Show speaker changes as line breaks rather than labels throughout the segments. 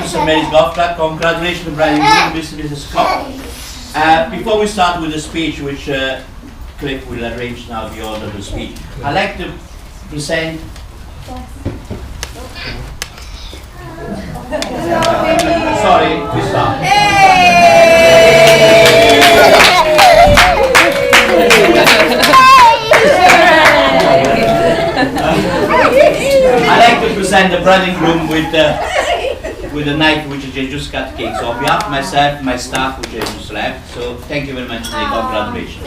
to St Mary's Golf Club. Congratulations to Brian and Mrs. Scott. Before we start with the speech, which Cliff will arrange now the order of the speech, I'd like to present sorry, we start. I'd like to present the bride and groom with a knife which is just cut cake. So on behalf of myself, my staff which I just left, so thank you very much and congratulations.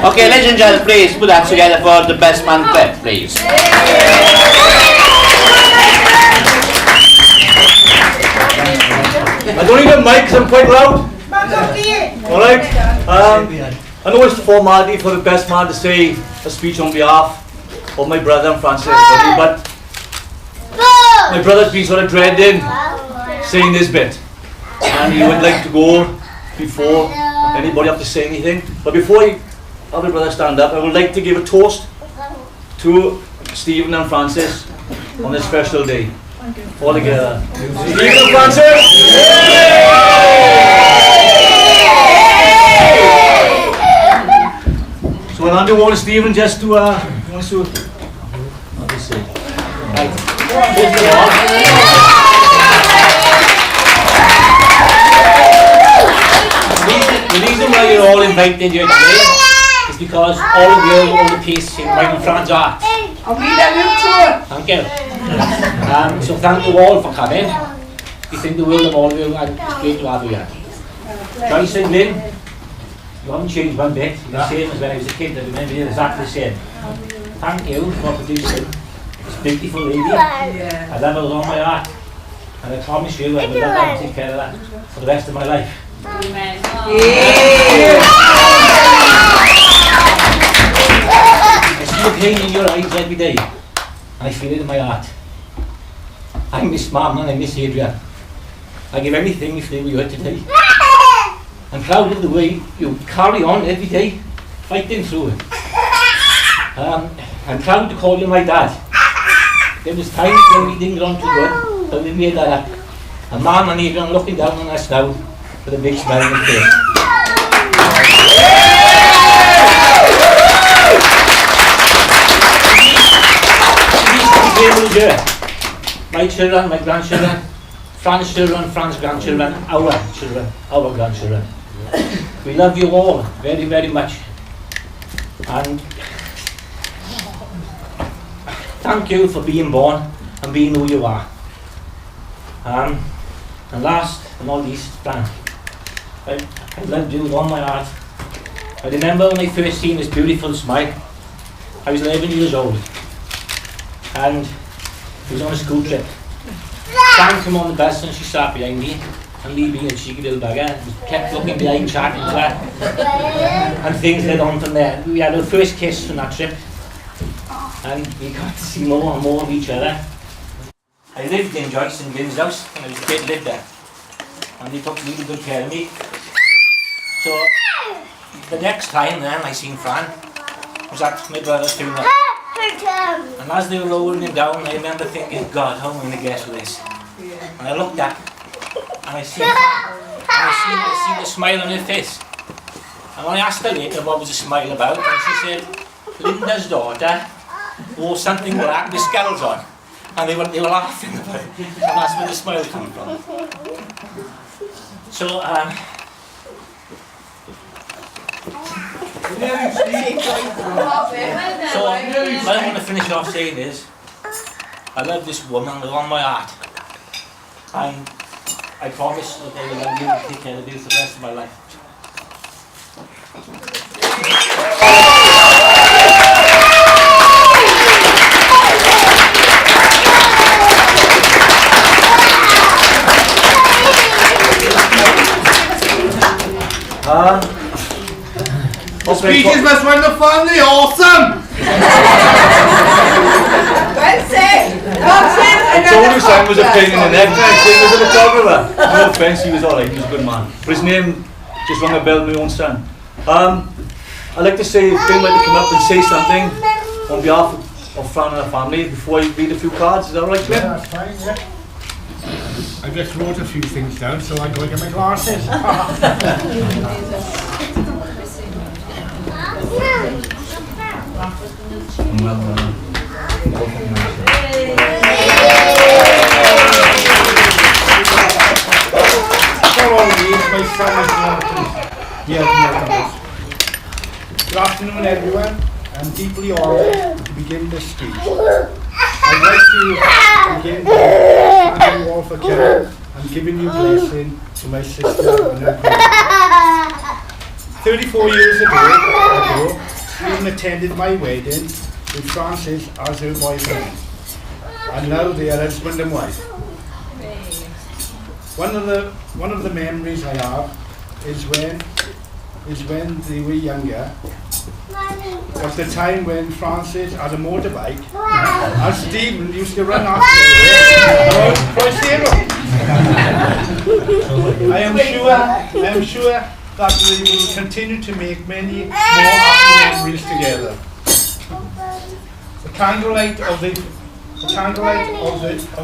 Okay, ladies and gentlemen, please put that together for the best man clap, please.
I don't need a mic because I'm quite loud. Alright? I know it's the formality for the best man to say a speech on behalf of my brother and Francis, but my brother's been sort of dreading saying this bit. And he would like to go before anybody have to say anything. But before I have my brother stand up, I would like to give a toast to Stephen and Francis on this special day. All together. Stephen and Francis! So I'll hand you over to Stephen just to wants to how do you say? Right. The reason why you're all invited here today is because all of you hold a piece in mine and Fran's art. Thank you. So thank you all for coming. We think the world of all of you and it's great to have you here. Joyce and Lynn, you haven't changed one bit. You're the same as when I was a kid. I remember you're exactly the same. Thank you for producing this beautiful lady. I love her with all my heart. And I promise you I will love her and take care of that for the rest of my life. Amen. I see the pain in your eyes every day. And I feel it in my heart. I miss Mum and I miss Adrian. I give anything if they were here today. I'm proud of the way you carry on every day, fighting through it. I'm proud to call you my dad. There was times when we didn't get on too good, but we made that up. And Mum and Adrian looking down on us now with a big smile on their face. My children, my grandchildren, Fran's children, Fran's grandchildren, our children, our grandchildren. We love you all very, very much. And thank you for being born and being who you are. And last but not least, Fran, I loved you with all my heart. I remember when I first seen this beautiful smile. I was 11 years old. And he was on a school trip. Fran came on the bus and she sat behind me, and me being a cheeky little bugger, kept looking behind, chatting to her, and things led on from there. We had our first kiss on that trip, and we got to see more and more of each other. I lived in Joyce and Lynn's house when I was a kid, lived there, and they took really good care of me. So the next time then I seen Fran was at my brother's funeral. And as they were lowering him down, I remember thinking, God, how am I going to get through this? And I looked up, and I seen the smile on her face. And when I asked her later what was the smile about, and she said, Linda's daughter wore something black with skulls on. And they were laughing about it. And that's where the smile came from. So, what I want to finish off saying is, I love this woman with all my heart, and I promise that I will love you and take care of you for the rest of my life.
Speeches must run the family, awesome!
That's it!
I told you son was a pain in the neck, I was a photographer. No offence, he was alright, he was a good man. But his name just rang a bell with my own son.
I'd like to say, Bill might come up and say something on behalf of Fran and her family before I read a few cards. Is that right, Glenn?
Yeah, that's fine, yeah. I just wrote a few things down, so I go and get my glasses. Good afternoon, everyone. I'm deeply honored to begin this speech. I'd like to begin by thanking you all for coming and giving you blessing to my sister and her brother. 34 years ago, Stephen attended my wedding with Francis as her boyfriend, and now they are husband and wife. One of the memories I have is when they were younger. Was the time when Francis had a motorbike and Stephen used to run after her. I am sure that we will continue to make many more happy memories together. The candlelight of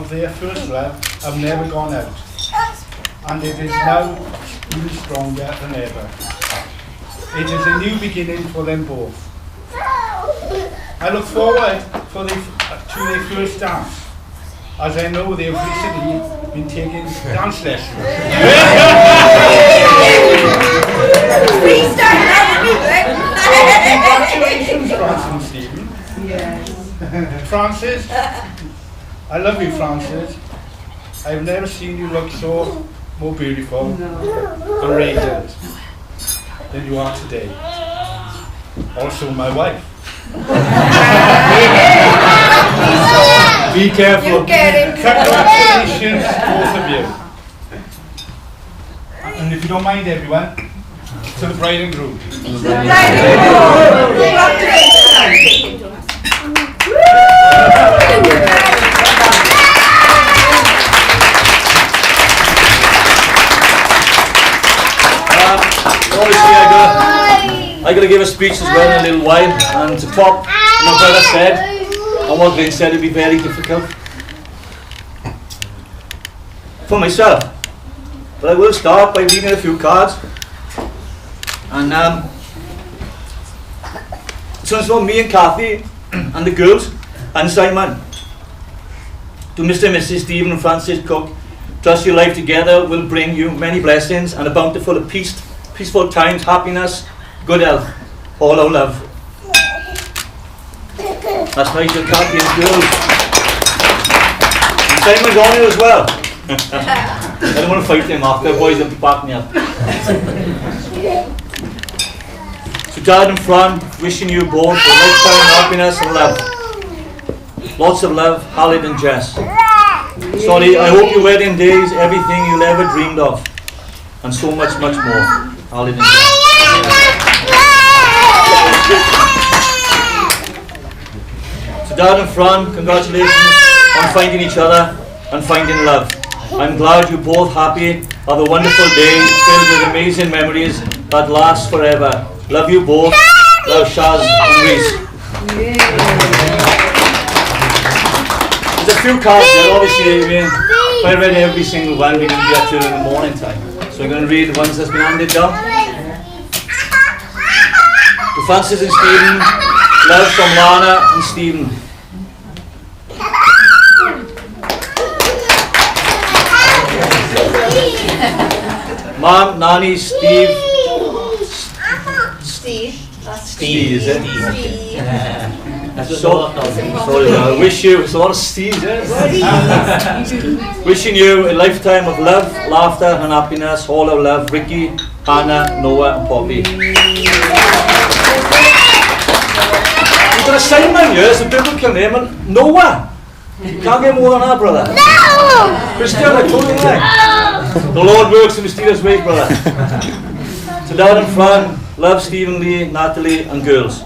their first love have never gone out, and it is now even stronger than ever. It is a new beginning for them both. I look forward to their first dance, as I know they have recently been taking dance lessons. Congratulations, Francis and Stephen. Yes. Francis, I love you, Francis. I've never seen you look so more beautiful and radiant than you are today. Also my wife. Be careful. Congratulations, both of you. And if you don't mind, everyone, to the bride and groom.
Obviously, I got to give a speech as well in a little while, and to top what my brother said and what Glenn said, it'd be very difficult for myself. But I will start by reading a few cards, and so it's from me and Kathy and the girls and Simon. To Mr. and Mrs. Stephen and Francis Cook, trust your life together will bring you many blessings and a bountiful of peaceful times, happiness, good health, all our love. That's nice, your Kathy and girls. And Simon's on here as well. I don't want to fight him after, boys will back me up. So Dad and Fran, wishing you both a lifetime of happiness and love. Lots of love, Halid and Jess. Sorry, I hope your wedding day is everything you'll ever dreamed of. And so much, much more. Halid and Jess. So Dad and Fran, congratulations on finding each other and finding love. I'm glad you're both happy, have a wonderful day filled with amazing memories that last forever. Love you both. Love, Shaz and Reese. There's a few cards there, obviously. I mean, if I read every single one, we're going to be up till in the morning time. So I'm going to read the ones that's been handed down. To Francis and Stephen, love from Lana and Stephen. Mom, Nani, Steve, is it? Sorry, I wish you, it's a lot of Steves, wishing you a lifetime of love, laughter and happiness, all our love, Ricky, Hannah, Noah and Poppy. You've got a Simon here, it's a biblical name, and Noah. You can't get more than that, brother. No! Christian, I told you that. The Lord works in mysterious ways, brother. To Dad and Fran, love Stephen, Lee, Natalie and girls.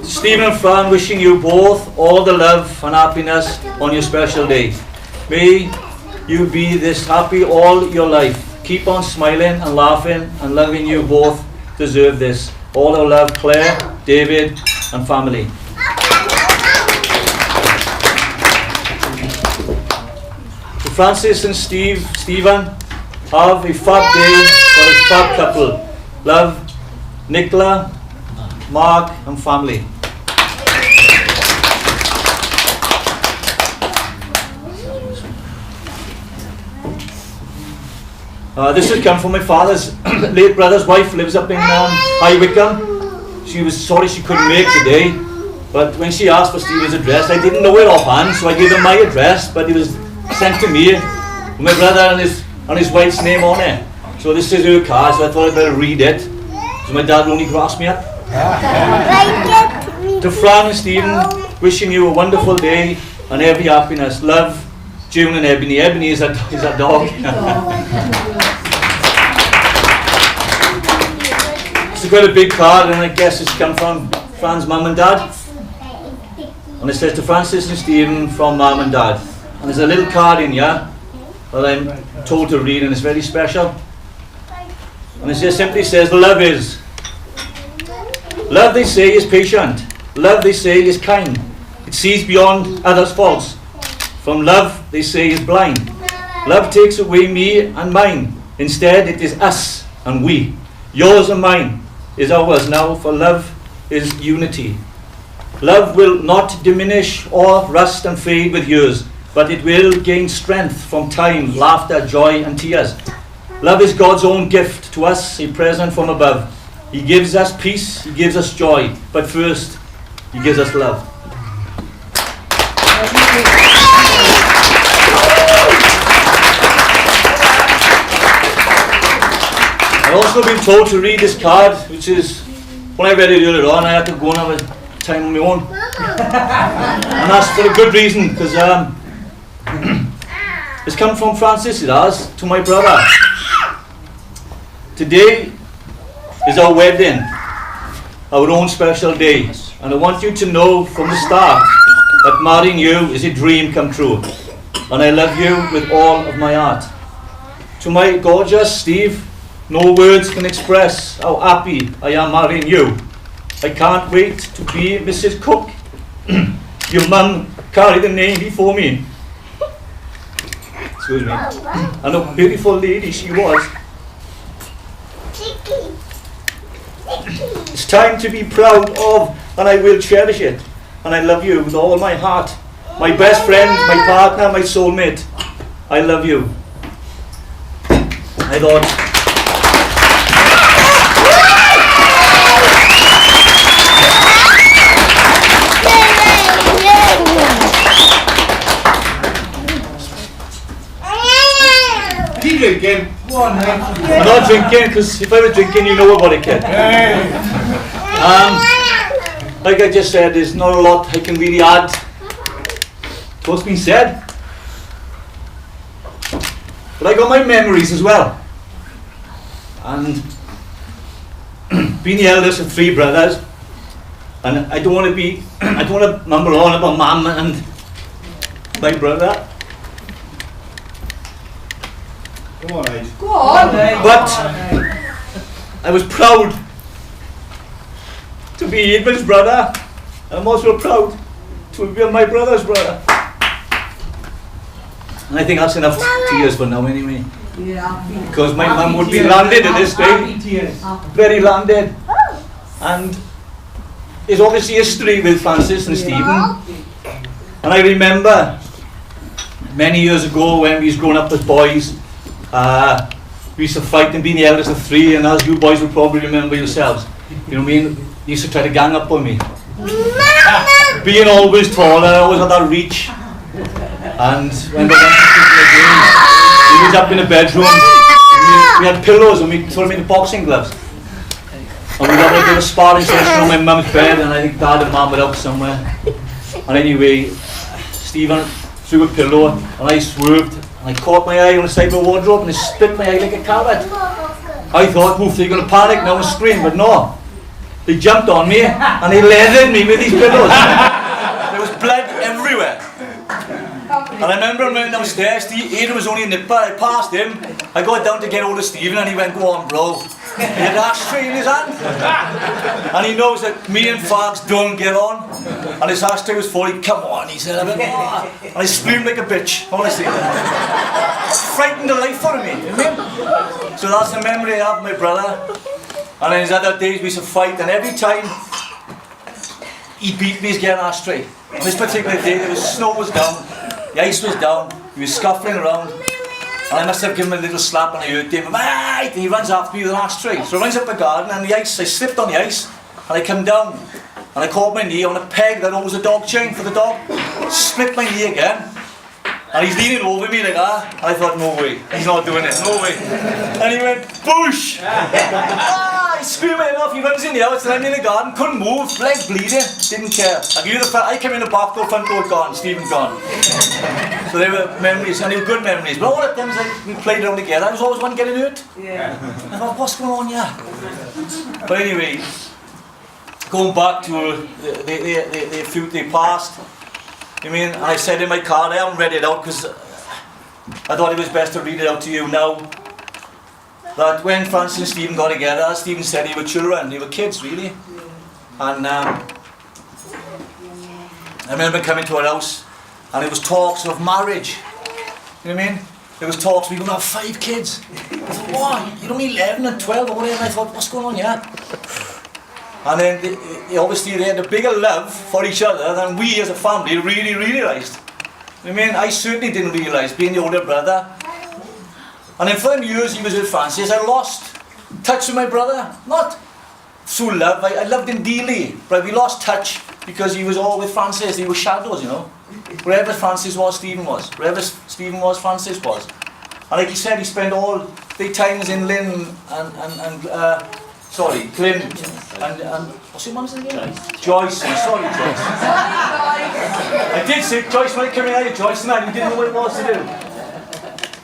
Stephen and Fran, wishing you both all the love and happiness on your special day. May you be this happy all your life. Keep on smiling and laughing and loving. You both deserve this. All our love, Claire, David and family. To Francis and Stephen, have a fab day for a fab couple. Love, Nicola, Mark and family. This has come from my father's late brother's wife, lives up in High Wycombe. She was sorry she couldn't make today, but when she asked for Stephen's address, I didn't know it offhand, so I gave him my address, but it was sent to me with my brother and his wife's name on it. So this is her card, so I thought I'd better read it, so my dad will only grasp me up. To Fran and Stephen, wishing you a wonderful day and every happiness. Love, June and Ebony. Ebony is a dog. It's quite a big card, and I guess it's come from Fran's mum and dad. And it says to Francis and Stephen from mum and dad. And there's a little card in here that I'm told to read, and it's very special. And it simply says, love is. Love, they say, is patient. Love, they say, is kind. It sees beyond others' faults. From love, they say, is blind. Love takes away me and mine. Instead, it is us and we. Yours and mine is ours now, for love is unity. Love will not diminish or rust and fade with years, but it will gain strength from time, laughter, joy and tears. Love is God's own gift to us, a present from above. He gives us peace, He gives us joy, but first, He gives us love. I've also been told to read this card, which is, when I read it earlier on, I had to go and have a time on my own. And that's for a good reason, because it's come from Francis, it has, to my brother. Today is our wedding, our own special day, and I want you to know from the start that marrying you is a dream come true, and I love you with all of my heart. To my gorgeous Steve, no words can express how happy I am marrying you. I can't wait to be Mrs. Cook. Your mum carried the name before me. Excuse me. And a beautiful lady she was. It's time to be proud of, and I will cherish it. And I love you with all my heart. My best friend, my partner, my soulmate. I love you. I thought,
Drinking.
I'm not drinking, because if I was drinking, you know about it, kid. Like I just said, there's not a lot I can really add to what's been said. But I got my memories as well. And being the eldest of 3 brothers, and I don't want to mumble on about mum and my brother.
Come on, Ace.
Go on.
But I was proud to be Edmund's brother, and I'm also proud to be my brother's brother. And I think that's enough tears for now anyway.
Yeah.
Because my mum would be landed at this day, very landed. And there's obviously history with Francis and Stephen. And I remember many years ago when we was growing up as boys, we used to fight and being the eldest of 3, and as you boys will probably remember yourselves, you know what I mean, they used to try to gang up on me. Being always taller, always had that reach. And when we went to the game, we was up in the bedroom, we had pillows and we threw them into boxing gloves. And we had a bit of sparring session on my mum's bed, and I think Dad and Mum were out somewhere. And anyway, Stephen threw a pillow and I swerved. And I caught my eye on the side of the wardrobe and it split my eye like a carrot. I thought, oof, they're going to panic now and scream, but no. They jumped on me and they leathered me with these pillows. There was blood everywhere. And I remember him running downstairs. Adrian was only a nipper. I passed him. I got down to get hold of Stephen and he went, "Go on, bro." He had an ashtray in his hand. And he knows that me and Fags don't get on. And his ashtray was full. He, "Come on," he said. I went, "Oh." And I screamed like a bitch, honestly. Frightened the life out of me, you know? So that's the memory I have of my brother. And then his other days we used to fight, and every time he beat me, he'd get an ashtray. On this particular day, the snow was down, the ice was down, he was scuffling around, and I must have given him a little slap and I hurt him, "Mate!" And he runs after me with an ashtray. So I runs up the garden and the ice, I slipped on the ice, and I come down, and I caught my knee on a peg that was a dog chain for the dog, split my knee again, and he's leaning over me like that, and I thought, no way, he's not doing it, no way. And he went, "Boosh!" He's screaming enough, he runs in the house, and I'm in the garden, couldn't move, leg bleeding, didn't care. I came in the back door, front door gone, Stephen gone. So they were memories, and they were good memories. But all the times we played around together, I was always one getting hurt.
Yeah.
I thought, what's going on here? But anyway, going back to the few they passed, I mean, I said in my car, I haven't read it out because I thought it was best to read it out to you now. That when Francis and Stephen got together, Stephen said they were children, they were kids really. And I remember coming to our house and it was talks of marriage. You know what I mean? There was talks, we're going to have 5 kids. I thought, what? You're only 11 and 12 or whatever. I thought, what's going on here? And then obviously they had a bigger love for each other than we as a family really realised. I mean, I certainly didn't realise, being the older brother. And then for the years he was with Francis, I lost touch with my brother. Not through love, I loved him dearly, but we lost touch because he was all with Francis, they were shadows, you know. Wherever Francis was, Stephen was. Wherever Stephen was, Francis was. And like he said, he spent all the times in Lynn Glyn and what's your mum's name again? Joyce. Sorry, Joyce. I did say Joyce when I came in here, Joyce, man, he didn't know what it was to do.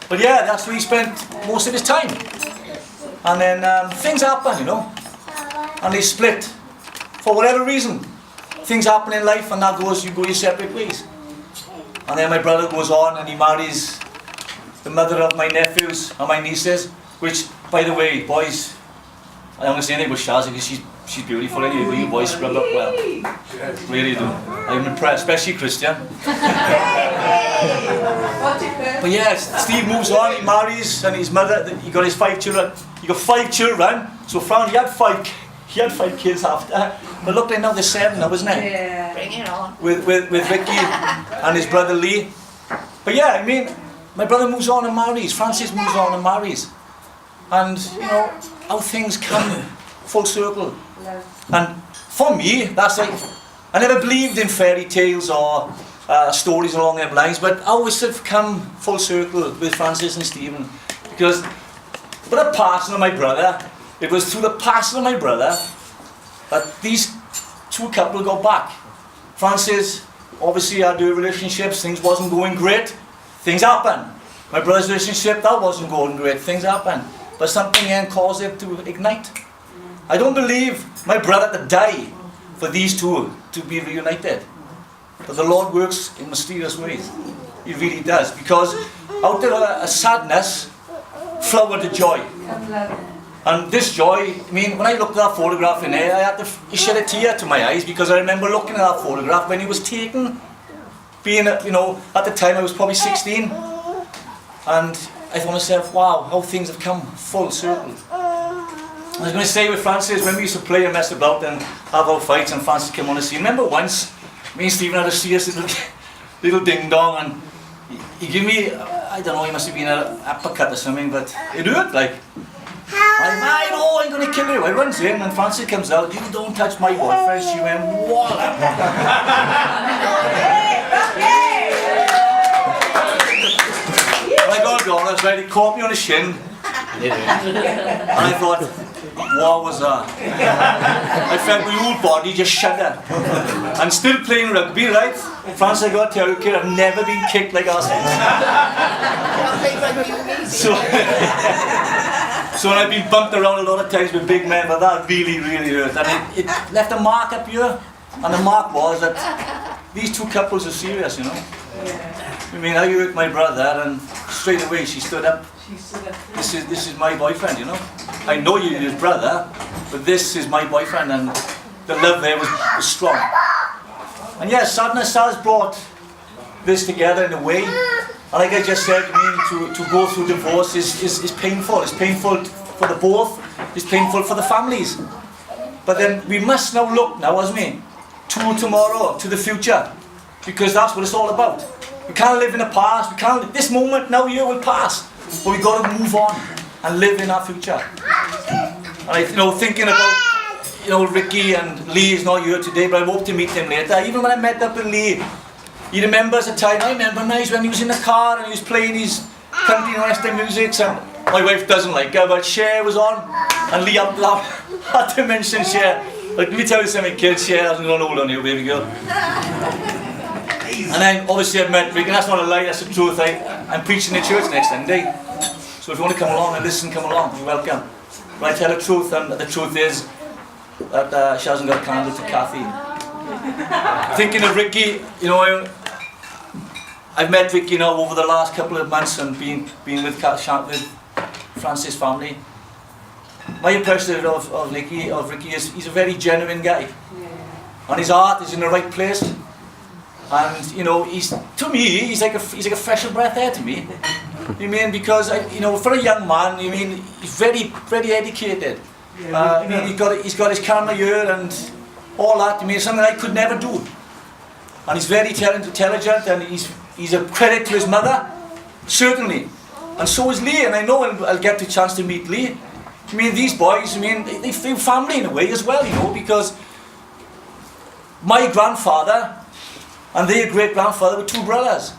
But yeah, that's where he spent most of his time. And then things happen, you know. And they split. For whatever reason. Things happen in life and that goes, you go your separate ways. And then my brother goes on and he marries the mother of my nephews and my nieces. Which, by the way, boys, I don't want to say anything about Shaz because she's beautiful anyway, but you boys scrub up well. Really do. I'm impressed, especially Christian. But yeah, Steve moves on, he marries, and his mother, he got his 5 children. He got 5 children, so Fran, he had 5 kids after. But look, like now there's 7 now, isn't it?
Yeah. Bring it on.
With Vicky and his brother Lee. But yeah, I mean, my brother moves on and marries, Francis moves on and marries. And, you know, how things come full circle. And for me, that's like, I never believed in fairy tales or stories along them lines, but I always have come full circle with Francis and Stephen. Because with the passing of my brother, it was through the passing of my brother that these 2 couple got back. Francis obviously had their relationships, things wasn't going great, things happened. My brother's relationship, that wasn't going great, things happened. But something then caused it to ignite. I don't believe my brother to die for these 2 to be reunited. But the Lord works in mysterious ways. He really does. Because out of a sadness flowered a joy. And this joy, I mean, when I looked at that photograph in there, I had to shed a tear to my eyes because I remember looking at that photograph when it was taken. Being, you know, at the time I was probably 16. And I thought to myself, wow, how things have come full circle. I was going to say with Francis, when we used to play and mess about and have our fights and Francis came on the scene. Remember once, me and Stephen had a serious little ding-dong and he gave me, I don't know, he must have been an uppercut or something, but it hurt like. I know, I'm going to kill you. I runs in and Francis comes out, you don't touch my boyfriend. She went, what? I got going, that's right, he caught me on the shin. And I thought, what was that? I felt my whole body just shudder. I'm still playing rugby, right? France, I got to tell you, kid, I've never been kicked like that since. So I've been bumped around a lot of times with big men, but that really hurt. And it left a mark up here. And the mark was that these two couples are serious, you know. I mean, I hurt my brother, and straight away she stood up. This is my boyfriend, you know. I know you're his brother, but this is my boyfriend, and the love there was strong. And yes, sadness has brought this together in a way. And like I just said, I mean, to go through divorce is painful. It's painful for the both. It's painful for the families. But then we must now look now, as me, to tomorrow, to the future, because that's what it's all about. We can't live in the past. We can't. This moment now here will pass, but we got to move on and live in our future. And I, thinking about, Ricky and Lee is not here today, but I hope to meet him later. Even when I met up with Lee, he remembers a time. I remember nights when he was in the car and he was playing his country and western music. And my wife doesn't like her, but Cher was on, and Lee had to mention Cher. Like, let me tell you something, kids, Cher hasn't gone old on you, baby girl. And then obviously I met Rick, and that's not a lie, that's the truth. I'm preaching in church next Sunday. So if you want to come along and listen, come along, you're welcome. But I tell the truth, and the truth is that she hasn't got a candle to Kathy. Thinking of Ricky, I've met Ricky now over the last couple of months and been with Francis' family. My impression of Ricky is he's a very genuine guy. And his heart is in the right place. And he's like a fresh breath air to me. I mean, because for a young man, he's very, very educated. He's got his camera here and all that. Something I could never do. And he's very intelligent, and he's a credit to his mother, certainly. And so is Lee, and I know I'll get the chance to meet Lee. These boys, they feel family in a way as well, because my grandfather and their great-grandfather were two brothers.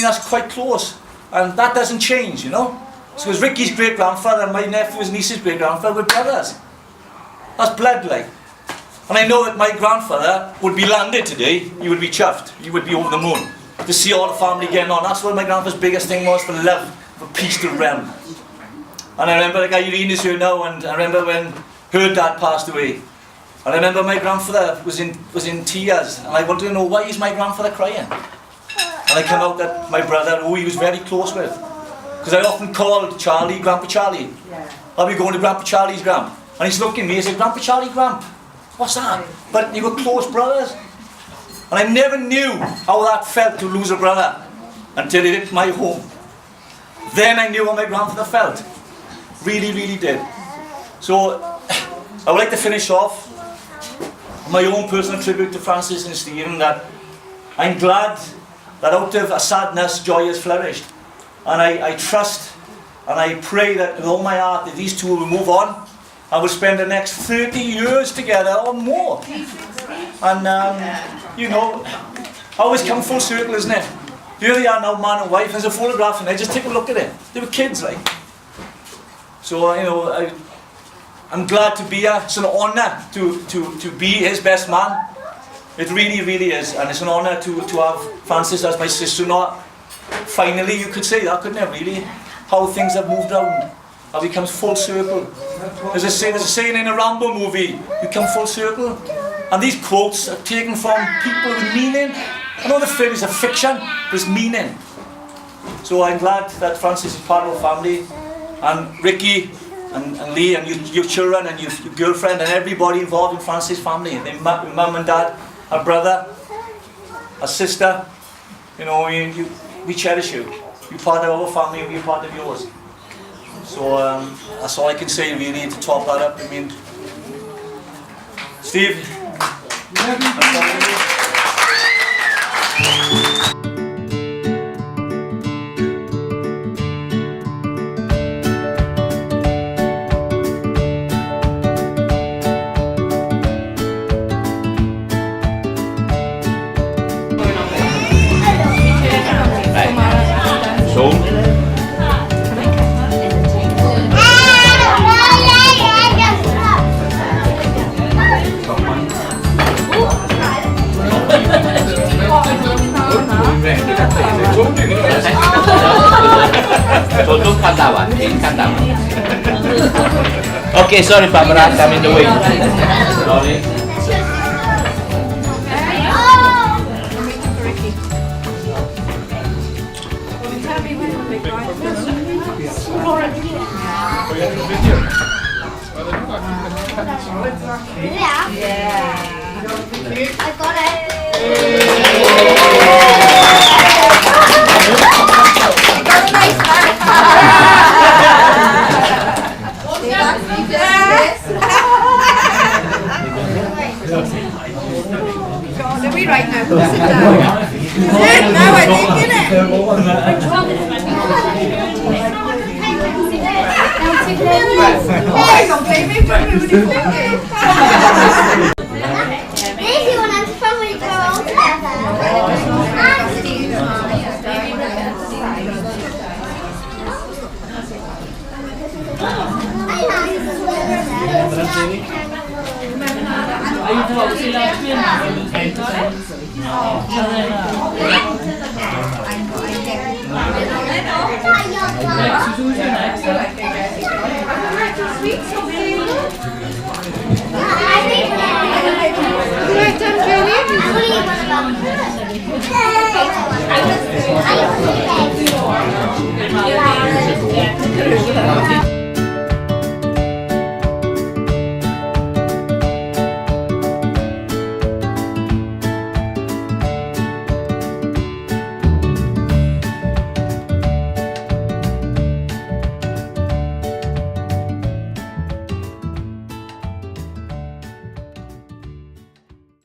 That's quite close, and that doesn't change, So it's Ricky's great-grandfather and my nephew's niece's great-grandfather were brothers. That's blood, like. And I know that my grandfather would be landed today, he would be chuffed, he would be over the moon to see all the family getting on. That's what my grandfather's biggest thing was, for love, for peace to realm. And I remember, like Irene is here now, and I remember when her dad passed away. And I remember my grandfather was in tears, and I wanted to know, why is my grandfather crying? And I came out that my brother, who he was very close with, because I often called Charlie, Grandpa Charlie. I'll be going to Grandpa Charlie's Gramp. And he's looking at me, he said, Grandpa Charlie Gramp, what's that? But you were close brothers. And I never knew how that felt to lose a brother until it hit my home. Then I knew how my grandfather felt. Really, really did. So I would like to finish off my own personal tribute to Francis and Stephen, that I'm glad that out of a sadness, joy has flourished. And I trust and I pray that with all my heart that these two will move on and will spend the next 30 years together or more. And always come full circle, isn't it? Here they are now, man and wife. There's a photograph and I just take a look at it. They were kids, like. So, I'm glad to be here. It's an honour to be his best man. It really, really is. And it's an honour to have Francis as my sister-in-law. Finally, you could say that, couldn't it, really? How things have moved around. How it comes full circle. There's a saying in a Rambo movie, you come full circle. And these quotes are taken from people with meaning. I know the film is a fiction, but it's meaning. So I'm glad that Francis is part of our family. And Ricky and Lee and your children and your girlfriend and everybody involved in Francis' family. Their mum and dad, our brother, our sister. We cherish you. You're part of our family and we're part of yours. So that's all I can say really to top that up. Steve.
So don't cut that one. Cut that one. Okay, sorry, Barbara, I'm in the way. Sorry.
I got it.
Are we right now? Sit down. No, I think, innit? Hey, don't blame me for moving it.
Daisy wanted to fun with her all together. I think